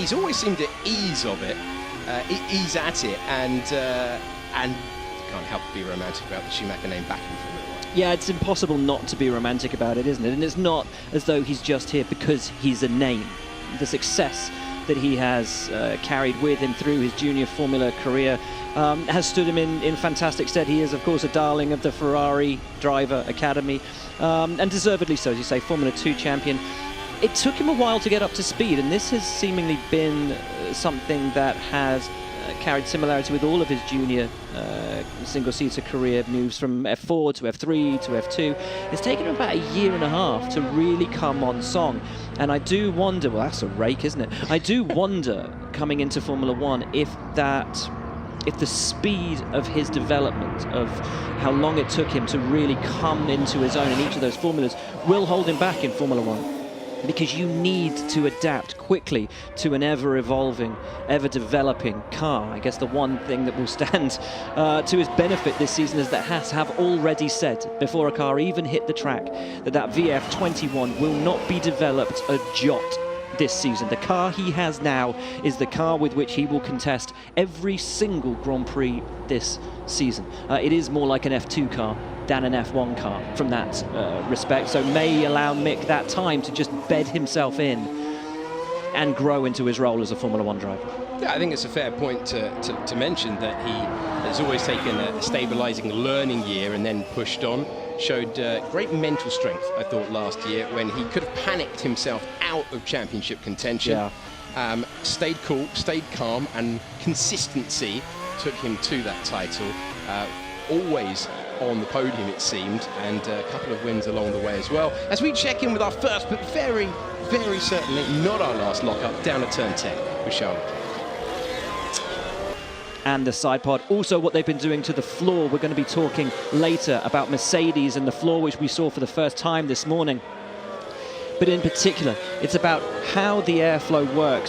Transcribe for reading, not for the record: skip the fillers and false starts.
he's always seemed at ease of it, ease at it, and can't help but be romantic about the Schumacher name back in Formula 1. Yeah, it's impossible not to be romantic about it, isn't it? And it's not as though he's just here because he's a name. The success that he has carried with him through his junior Formula career has stood him in fantastic stead. He is, of course, a darling of the Ferrari Driver Academy, and deservedly so, as you say, Formula 2 champion. It took him a while to get up to speed, and this has seemingly been something that has carried similarity with all of his junior single-seater career moves from F4 to F3 to F2. It's taken him about a year and a half to really come on song. And I do wonder, well, that's a rake, isn't it? I do wonder, coming into Formula 1, if the speed of his development, of how long it took him to really come into his own in each of those formulas, will hold him back in Formula 1. Because you need to adapt quickly to an ever-evolving, ever-developing car. I guess the one thing that will stand to his benefit this season is that Haas have already said, before a car even hit the track, that SF21 will not be developed a jot this season. The car he has now is the car with which he will contest every single Grand Prix this season. It is more like an F2 car than an F1 car from that respect, so may allow Mick that time to just bed himself in and grow into his role as a Formula 1 driver. Yeah, I think it's a fair point to mention that he has always taken a stabilising learning year and then pushed on. Showed great mental strength, I thought, last year when he could have panicked himself out of championship contention. Yeah. Stayed cool, stayed calm, and consistency took him to that title. Always on the podium, it seemed, and a couple of wins along the way as well. As we check in with our first, but very, very certainly not our last lockup, down at turn 10 with Charlotte. And the side pod. Also what they've been doing to the floor. We're going to be talking later about Mercedes and the floor, which we saw for the first time this morning. But in particular, it's about how the airflow works